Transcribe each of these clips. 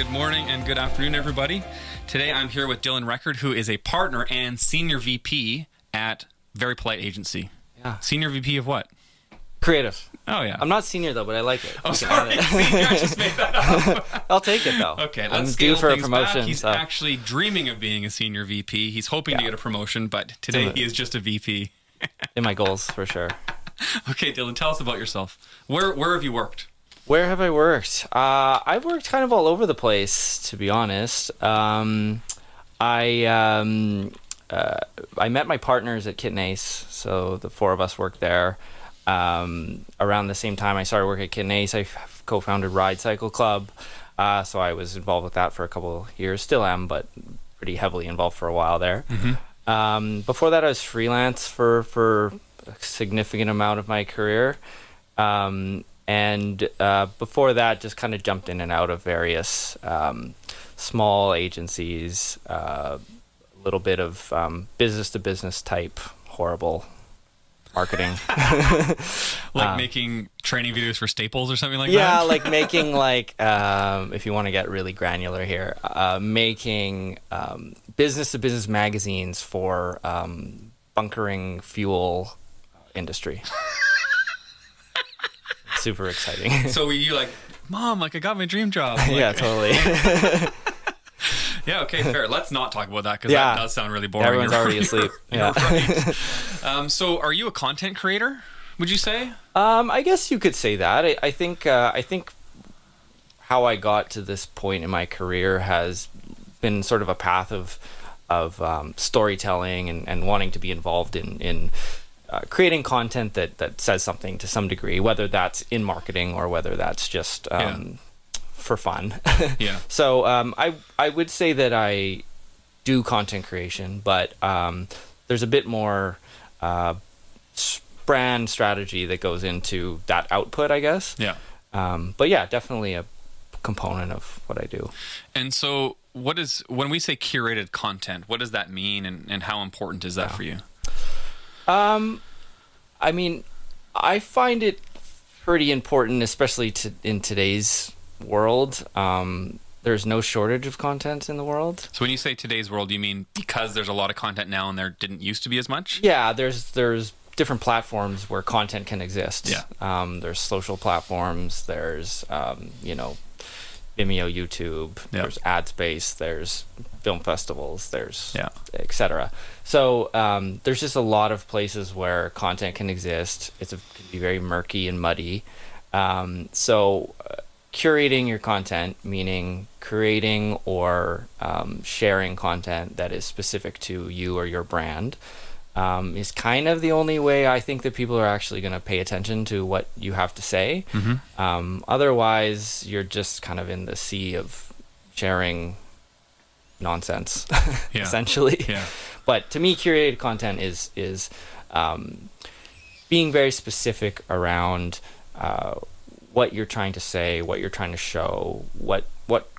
good morning and good afternoon, everybody. Today I'm here with Dylan Record, who is a partner and senior VP at Very Polite Agency. Yeah. Senior VP of what? Creative. Oh, yeah. I'm not senior, though, but I like it. Oh, sorry. Senior, I just made that up. I'll take it, though. Okay, I'm let's due scale for a things promotion. back. He's so. actually dreaming of being a senior VP. He's hoping to get a promotion, but today he is just a VP. In my goals, for sure. Okay, Dylan, tell us about yourself. Where have you worked? Where have I worked? I've worked kind of all over the place, to be honest. I met my partners at Kit and Ace, so the four of us worked there. Around the same time I started working at Kit and Ace, I co-founded Ride Cycle Club, so I was involved with that for a couple of years. Still am, but pretty heavily involved for a while there. Mm-hmm. Before that, I was freelance for a significant amount of my career. And before that, just kind of jumped in and out of various small agencies, a little bit of business-to-business type horrible marketing. Like making training videos for Staples or something like that? Yeah, like making, if you want to get really granular here, making business-to-business magazines for bunkering fuel industry. Super exciting. So you like, Mom, like I got my dream job. Like, yeah, totally. Yeah, okay, fair. Let's not talk about that because that does sound really boring. Everyone's already asleep. You're right. So are you a content creator, would you say? I guess you could say that. I think how I got to this point in my career has been sort of a path of storytelling and wanting to be involved in creating content that says something to some degree, whether that's in marketing or whether that's just for fun. Yeah. So I would say that I do content creation, but there's a bit more brand strategy that goes into that output, I guess. Yeah. But yeah, definitely a component of what I do. And so when we say curated content, what does that mean and how important is that for you? I mean, I find it pretty important, especially in today's world. There's no shortage of content in the world. So when you say today's world, you mean because there's a lot of content now and there didn't used to be as much? Yeah, there's different platforms where content can exist. Yeah. There's social platforms. There's Vimeo, YouTube. Yeah. There's AdSpace. There's film festivals. There's etc. So there's just a lot of places where content can exist. It can be very murky and muddy. So curating your content, meaning creating or sharing content that is specific to you or your brand, is kind of the only way I think that people are actually going to pay attention to what you have to say. Mm-hmm. Otherwise, you're just kind of in the sea of sharing nonsense, essentially. Yeah. But to me, curated content is being very specific around what you're trying to say, what you're trying to show, what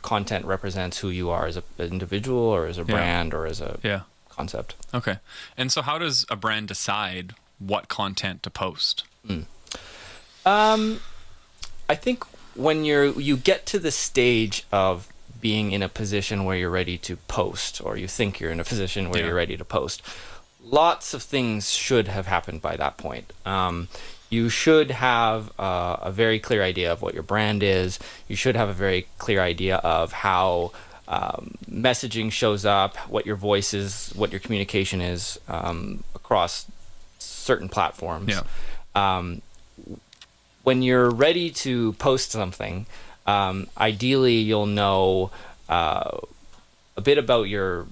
content represents who you are as an individual or as a brand or as a concept. Okay. And so how does a brand decide what content to post? I think when you get to the stage of being in a position where you're ready to post, or you think you're in a position where you're ready to post, lots of things should have happened by that point. You should have a very clear idea of what your brand is. You should have a very clear idea of how messaging shows up, what your voice is, what your communication is across certain platforms. Yeah. When you're ready to post something, ideally you'll know a bit about your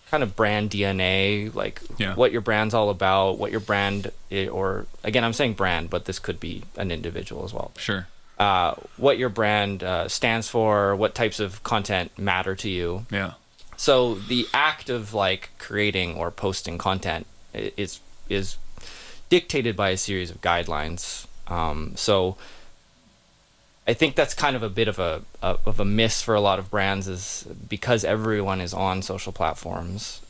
kind of brand DNA, like what your brand's all about, what your brand or again, I'm saying brand, but this could be an individual as well. Sure. What your brand stands for, what types of content matter to you. Yeah. So the act of creating or posting content is dictated by a series of guidelines. So I think that's kind of a bit of a miss for a lot of brands, is because everyone is on social platforms,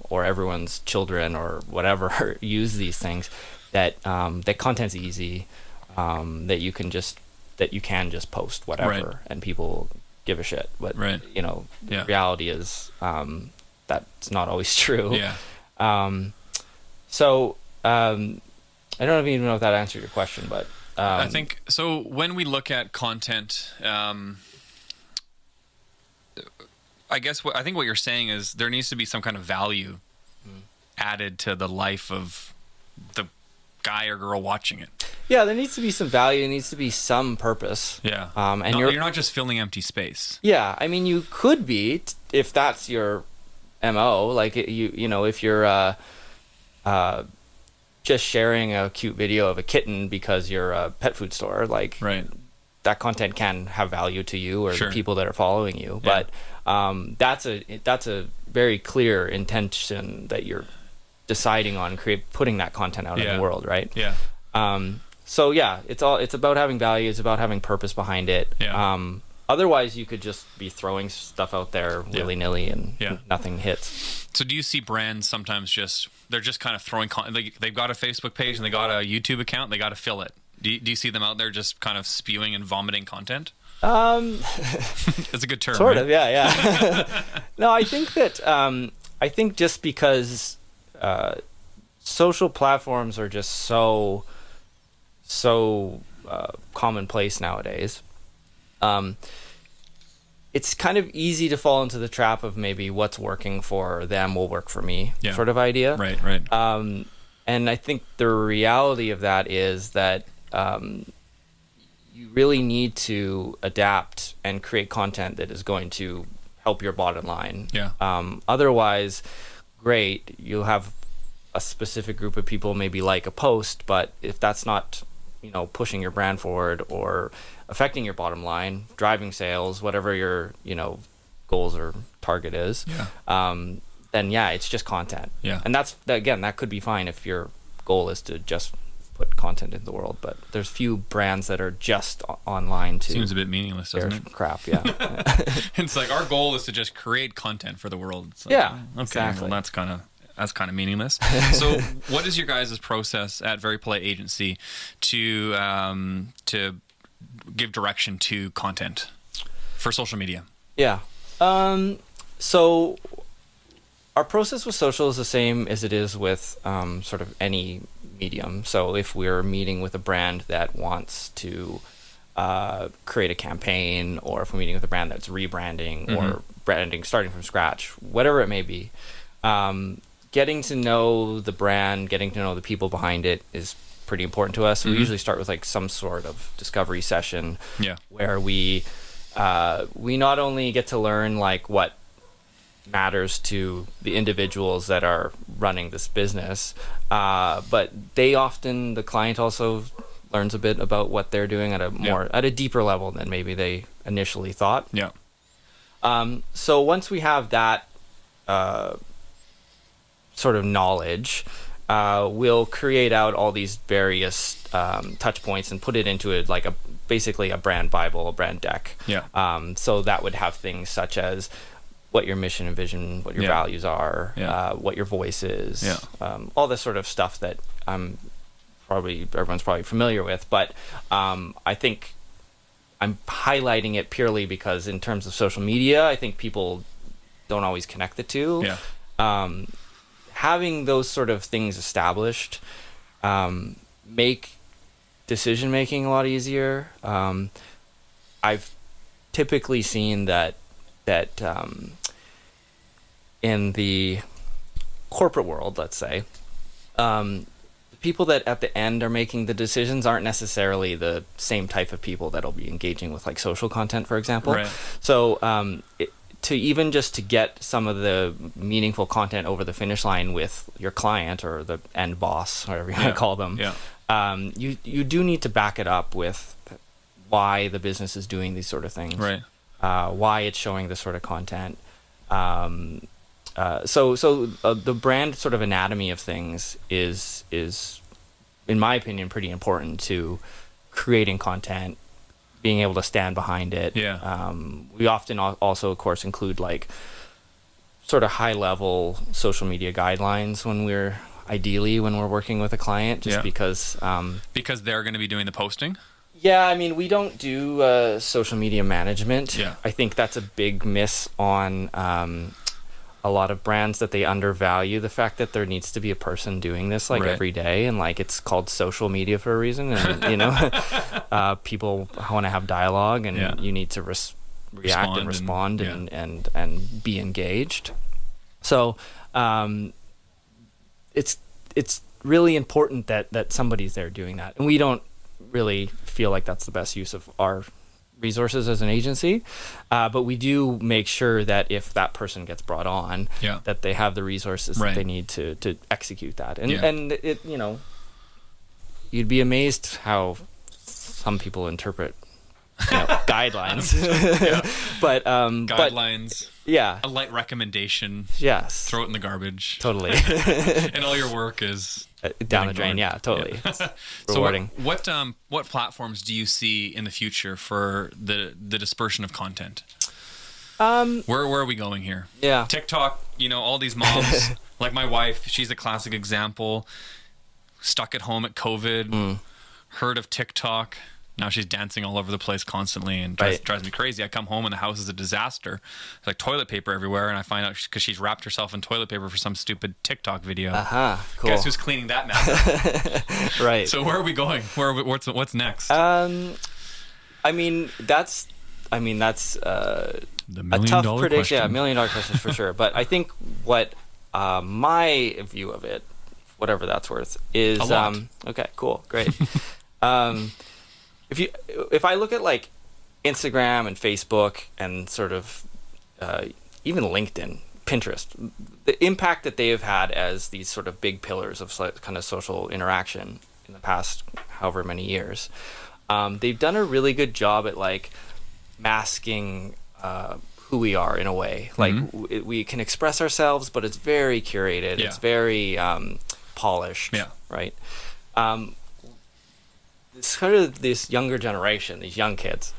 or everyone's children or whatever use these things, that content's easy, that you can just post whatever, and people give a shit. But Right. you know, Yeah. the reality is that's not always true. Yeah. So I don't even know if that answered your question, but I think so. When we look at content, I guess I think what you're saying is there needs to be some kind of value added to the life of the guy or girl watching it. yeah, there needs to be some value. There needs to be some purpose. Yeah. And you're not just filling empty space. Yeah, I mean, you could be if that's your MO. Like you know, if you're just sharing a cute video of a kitten because you're a pet food store, like Right. that content can have value to you or Sure. the people that are following you. Yeah. But that's a very clear intention that you're deciding on putting that content out in Yeah. the world, right? Yeah. So yeah, it's about having value. It's about having purpose behind it. Yeah. Otherwise, you could just be throwing stuff out there willy nilly and Yeah. nothing hits. So do you see brands sometimes they're just kind of throwing they've got a Facebook page and they got a YouTube account, they got to fill it. Do you see them out there just kind of spewing and vomiting content? It's a good term. Sort right? of, yeah. No, I think that I think just because social platforms are just so commonplace nowadays, it's kind of easy to fall into the trap of maybe what's working for them will work for me, Yeah. sort of idea. Right. And I think the reality of that is that you really need to adapt and create content that is going to help your bottom line. Yeah. Otherwise, great, you'll have a specific group of people maybe like a post, but if that's not, you know, pushing your brand forward or affecting your bottom line, driving sales, whatever your, you know, goals or target is, then yeah, it's just content. Yeah. And that could be fine if your goal is to just put content in the world, but there's few brands that are just online to Seems a bit meaningless, doesn't it? crap. Yeah. It's like our goal is to just create content for the world. It's like, Yeah, okay, exactly. well, that's kind of meaningless. So, what is your guys' process at Very Polite Agency to give direction to content for social media? Yeah. So our process with social is the same as it is with sort of any medium. So if we're meeting with a brand that wants to create a campaign, or if we're meeting with a brand that's rebranding or branding starting from scratch, whatever it may be, getting to know the brand, getting to know the people behind it is pretty important to us. We usually start with like some sort of discovery session where we not only get to learn like what matters to the individuals that are running this business, but the client also learns a bit about what they're doing at a deeper level than maybe they initially thought. Yeah. So once we have that sort of knowledge, we'll create out all these various touch points and put it into basically a brand Bible, a brand deck. Yeah. So that would have things such as what your mission and vision, what your values are, what your voice is, all this sort of stuff that everyone's probably familiar with. But I think I'm highlighting it purely because in terms of social media, I think people don't always connect the two. Yeah. Having those sort of things established make decision making a lot easier. I've typically seen that in the corporate world, let's say, the people that at the end are making the decisions aren't necessarily the same type of people that'll be engaging with like social content, for example. Right. So to get some of the meaningful content over the finish line with your client or the end boss, whatever you want to call them, you do need to back it up with why the business is doing these sort of things, Right. Why it's showing this sort of content. So the brand sort of anatomy of things is, in my opinion, pretty important to creating content, being able to stand behind it. Yeah. We often also, of course, include like sort of high level social media guidelines when we're working with a client, just because Because they're going to be doing the posting. Yeah, I mean, we don't do social media management. Yeah. I think that's a big miss on a lot of brands, that they undervalue the fact that there needs to be a person doing this like Right. every day, and like it's called social media for a reason, and people want to have dialogue, and Yeah. you need to react and respond and- and be engaged. So it's really important that somebody's there doing that, and we don't really feel like that's the best use of our resources as an agency, but we do make sure that if that person gets brought on, Yeah. that they have the resources Right. that they need to execute that. And Yeah. and it, you'd be amazed how some people interpret guidelines. but Guidelines, yeah, a light recommendation, yes, throw it in the garbage, totally. and all your work is Down the drain. ignored. Yeah, totally. Yeah. It's So rewarding. what platforms do you see in the future for the dispersion of content? Where are we going here? Yeah. TikTok, all these moms, like my wife, she's a classic example. Stuck at home at COVID, heard of TikTok. Now she's dancing all over the place constantly and drives me crazy. I come home and the house is a disaster. There's like toilet paper everywhere, and I find out because she's wrapped herself in toilet paper for some stupid TikTok video. Cool. Guess who's cleaning that mess up? Right. So where are we going? What's next? I mean, that's The a million tough dollar prediction. Yeah, question. $1 million question for sure. But I think what my view of it, whatever that's worth, is A lot. Okay, cool, great. If I look at like Instagram and Facebook and sort of even LinkedIn, Pinterest, the impact that they have had as these sort of big pillars of kind of social interaction in the past however many years, they've done a really good job at like masking who we are in a way. Like we can express ourselves, but it's very curated. Yeah. It's very polished. Yeah. Right. It's kind of this younger generation, these young kids.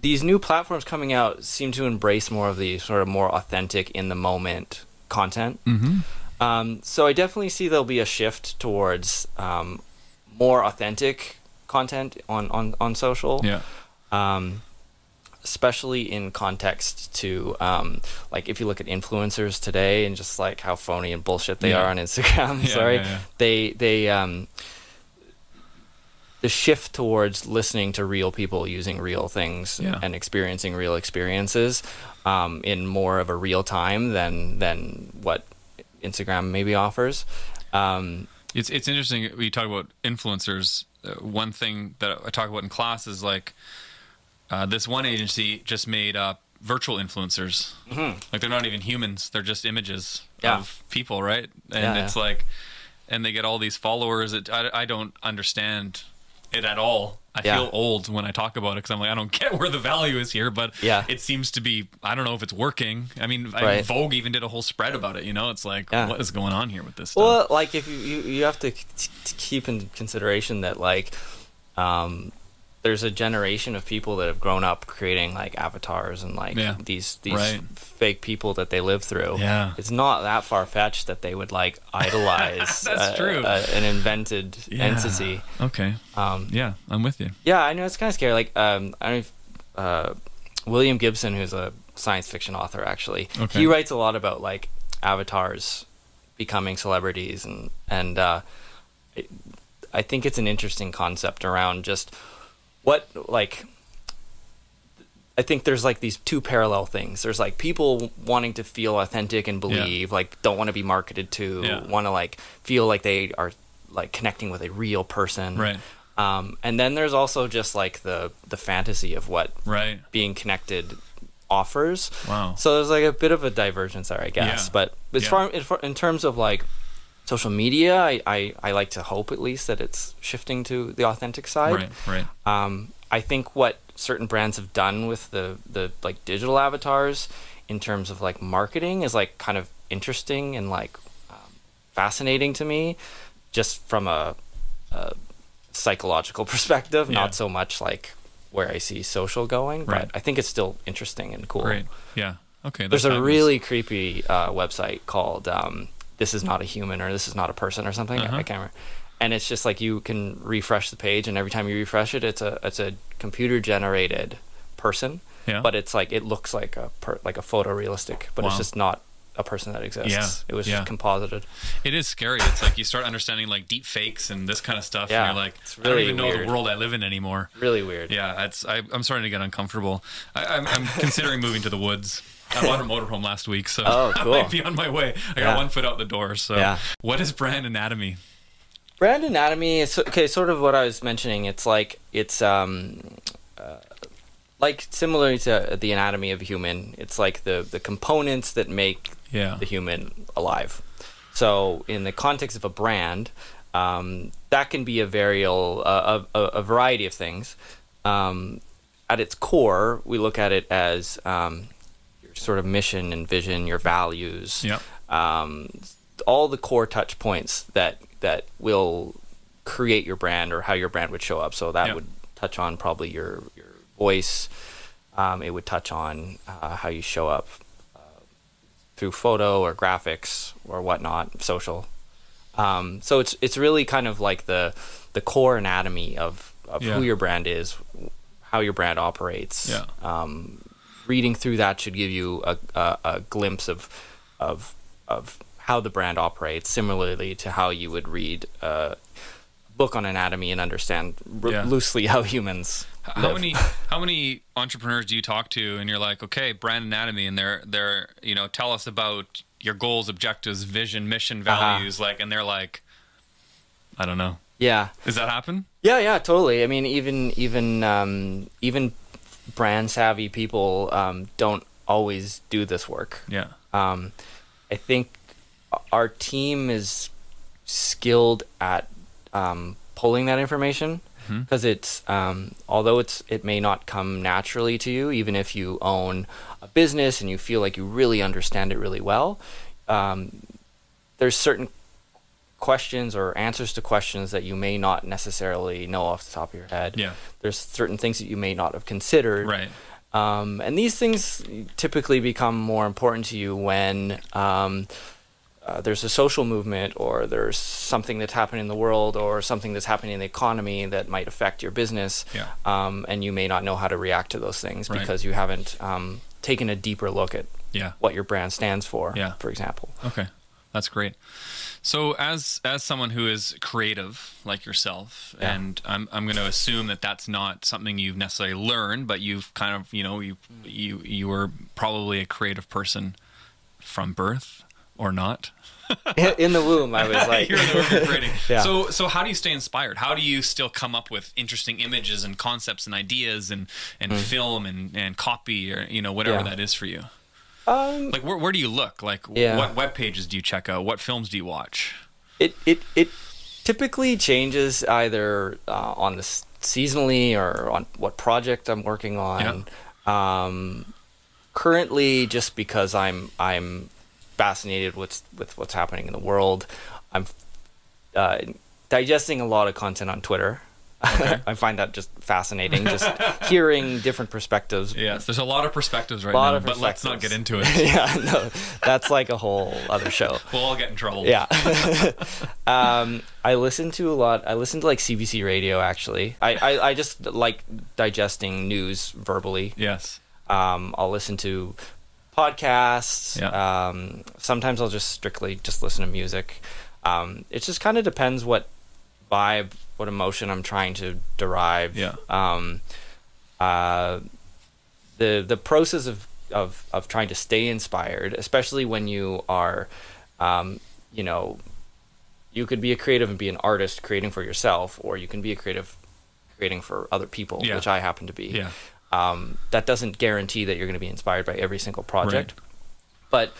These new platforms coming out seem to embrace more of the sort of more authentic, in the moment content. So I definitely see there'll be a shift towards more authentic content on social. Yeah. Especially in context to like if you look at influencers today and just like how phony and bullshit they Yeah. are on Instagram. Yeah, Sorry, yeah, yeah. they the shift towards listening to real people using real things Yeah. and experiencing real experiences in more of a real time than what Instagram maybe offers. It's interesting when you talk about influencers. One thing that I talk about in class is like this one agency just made up virtual influencers. Like they're not even humans; they're just images Yeah. of people, right? And Yeah, it's like, and they get all these followers. I don't understand it at all. I Yeah. feel old when I talk about it because I'm like, I don't get where the value is here, but Yeah. it seems to be. I don't know if it's working. I mean, Right. Vogue even did a whole spread about it. It's like, Yeah. what is going on here with this stuff? Well, like if you have to keep in consideration that like there's a generation of people that have grown up creating like avatars and like Yeah. these Right. fake people that they live through. Yeah. It's not that far fetched that they would like idolize That's true. an invented entity. Okay. Yeah, I'm with you. Yeah, I know it's kind of scary. Like I don't know if, William Gibson, who's a science fiction author, actually, Okay. he writes a lot about like avatars becoming celebrities, and I think it's an interesting concept around just what like. I think there's like these two parallel things. There's like people wanting to feel authentic and believe, like don't want to be marketed to, Yeah. want to like feel like they are like connecting with a real person. Right. And then there's also just like the fantasy of what Right. being connected offers. Wow. So there's like a bit of a divergence there, I guess. Yeah. But as Yeah. far in terms of like social media, I like to hope at least that it's shifting to the authentic side. Right. I think what certain brands have done with the like digital avatars in terms of like marketing is like kind of interesting and like fascinating to me, just from a psychological perspective, Yeah. not so much like where I see social going, but Right. I think it's still interesting and cool. Great. Yeah. Okay. There's that's a fabulous. really creepy website called This Is Not a Human or This Is Not a Person or something. I can't remember. and it's just like you can refresh the page, and every time you refresh it, it's a computer generated person. Yeah. But it's like it looks like a photorealistic, but Wow. it's just not a person that exists. Yeah, It was yeah. just composited. It is scary. It's like you start understanding like deep fakes and this kind of stuff, Yeah, and you're like, it's I don't really even know weird. the world I live in anymore. Really weird. Yeah, I'm starting to get uncomfortable. I'm considering moving to the woods. I bought a motorhome last week, so Oh, I cool. might be on my way. I got Yeah. one foot out the door. So, Yeah. What is brand anatomy? Brand anatomy is okay. Sort of what I was mentioning. It's like similar to the anatomy of a human. It's like the components that make Yeah. the human alive. So in the context of a brand, that can be a variety of things. At its core, we look at it as your sort of mission and vision, your values, Yep. all the core touch points that will create your brand or how your brand would show up. So that Yep. would touch on probably your voice. It would touch on how you show up through photo or graphics or whatnot, social. So it's really kind of like the core anatomy of Yeah. who your brand is, how your brand operates. Yeah. Reading through that should give you a glimpse of how the brand operates, similarly to how you would read a book on anatomy and understand Yeah. loosely how humans How live. how many entrepreneurs do you talk to and you're like, okay, brand anatomy, and they're tell us about your goals, objectives, vision, mission, values, like, and they're like, I don't know. Yeah. Does that happen? Yeah, totally. I mean, even brand savvy people don't always do this work. Yeah. I think our team is skilled at pulling that information because it's although it may not come naturally to you, even if you own a business and you feel like you really understand it really well. There's certain questions or answers to questions that you may not necessarily know off the top of your head. Yeah. There's certain things that you may not have considered. Right. And these things typically become more important to you when there's a social movement or there's something that's happening in the world or something that's happening in the economy that might affect your business. Yeah. And you may not know how to react to those things Right. because you haven't taken a deeper look at Yeah. what your brand stands for, Yeah. for example. Okay. That's great. So as someone who is creative like yourself, Yeah. and I'm going to assume that that's not something you've necessarily learned, but you've kind of, you were probably a creative person from birth or not. In the womb, I was like, You're in the womb creating. Yeah. So how do you stay inspired? How do you still come up with interesting images and concepts and ideas and film and copy or, whatever Yeah. that is for you? Like where do you look? Like Yeah. what web pages do you check out? What films do you watch? It typically changes either on the seasonally or on what project I'm working on. Currently, just because I'm fascinated with what's happening in the world, I'm digesting a lot of content on Twitter. Okay. I find that just fascinating, just hearing different perspectives. Yes, there's a lot of perspectives right Lot now, of but let's not get into it. Yeah, no, that's like a whole other show. We'll all get in trouble. Yeah. I listen to a lot. I listen to like CBC radio, actually. I just like digesting news verbally. Yes. I'll listen to podcasts. Yeah. Sometimes I'll just strictly just listen to music. It just kind of depends what vibe, what emotion I'm trying to derive. Yeah. The process of trying to stay inspired, especially when you are, you could be a creative and be an artist creating for yourself, or you can be a creative creating for other people, Yeah. which I happen to be. Yeah. That doesn't guarantee that you're going to be inspired by every single project, but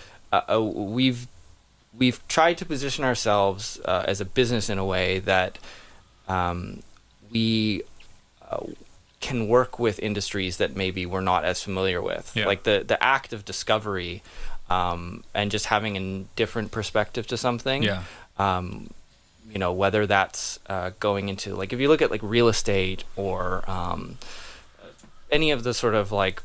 we've tried to position ourselves as a business in a way that we can work with industries that maybe we're not as familiar with. Yeah. Like the act of discovery and just having a different perspective to something. Yeah. Whether that's going into, like, if you look at like real estate or any of the sort of like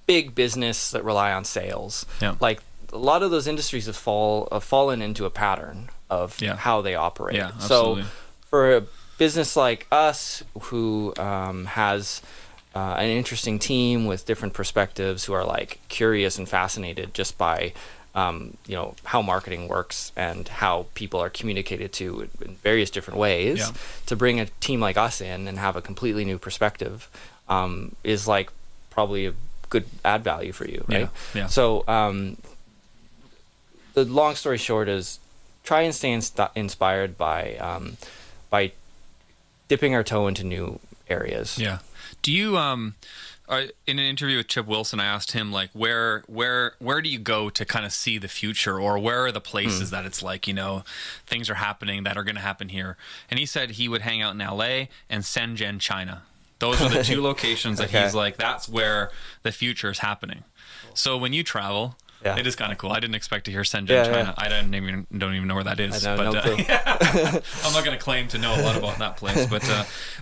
big business that rely on sales, Yeah. like a lot of those industries have fallen into a pattern of Yeah. how they operate. Yeah, absolutely. So for a business like us who has an interesting team with different perspectives, who are like curious and fascinated just by how marketing works and how people are communicated to in various different ways, Yeah. to bring a team like us in and have a completely new perspective is like probably a good add value for you, right? Yeah. So the long story short is try and stay inspired by dipping our toe into new areas. Yeah. Do you in an interview with Chip Wilson, I asked him like where do you go to kind of see the future, or where are the places that it's like, things are happening that are going to happen here? And he said he would hang out in LA and Shenzhen, China. Those are the two locations that he's like, that's where the future is happening. So when you travel, Yeah. it is kind of cool. I didn't expect to hear Shenzhen, Yeah, China. I don't even know where that is. I know, but, no clue. I'm not going to claim to know a lot about that place.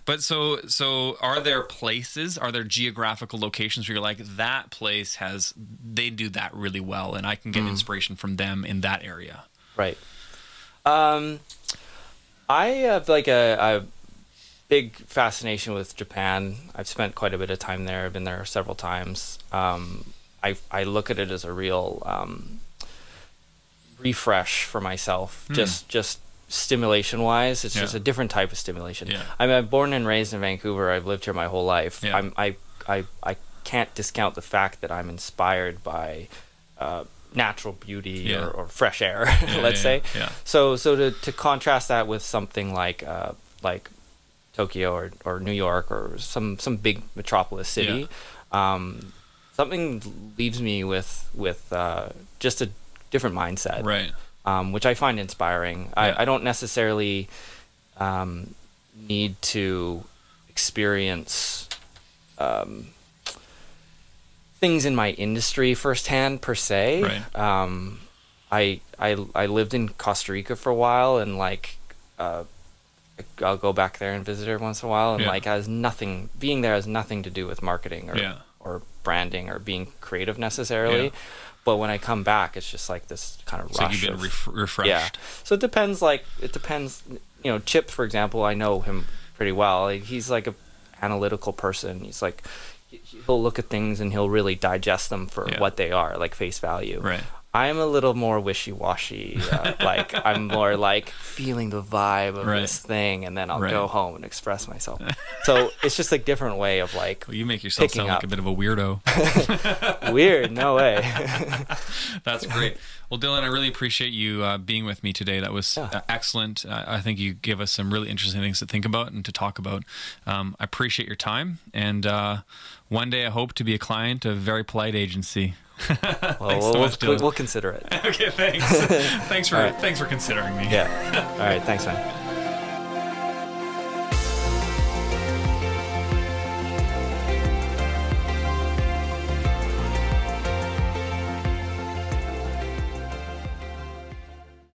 But so are there places? Are there geographical locations where you're like, that place they do that really well, and I can get inspiration from them in that area? Right. I have like a big fascination with Japan. I've spent quite a bit of time there. I've been there several times. I look at it as a real refresh for myself, just stimulation wise. It's just a different type of stimulation. Yeah. I'm born and raised in Vancouver. I've lived here my whole life. Yeah. I can't discount the fact that I'm inspired by natural beauty or fresh air, let's say. Yeah. So to contrast that with something like Tokyo or New York or some big metropolis city, something leaves me with just a different mindset, Right. Which I find inspiring. Yeah. I don't necessarily need to experience things in my industry firsthand per se. Right. I lived in Costa Rica for a while, and I'll go back there and visit every once in a while, and being there has nothing to do with marketing or branding or being creative necessarily. Yeah. But when I come back, it's just like this kind of rush. So you've been refreshed. Yeah. So it depends. Chip, for example, I know him pretty well. He's like an analytical person. He's like, he'll look at things and he'll really digest them for what they are, like face value. Right. I'm a little more wishy-washy. I'm more like feeling the vibe of this thing, and then I'll go home and express myself. So it's just a different way of like. Well, you make yourself sound like a bit of a weirdo. Weird? No way. That's great. Well, Dylan, I really appreciate you being with me today. That was excellent. I think you gave us some really interesting things to think about and to talk about. I appreciate your time, and one day I hope to be a client of Very Polite Agency. We'll consider it. Okay, thanks. Thanks for considering me. Yeah. All right. Thanks, man.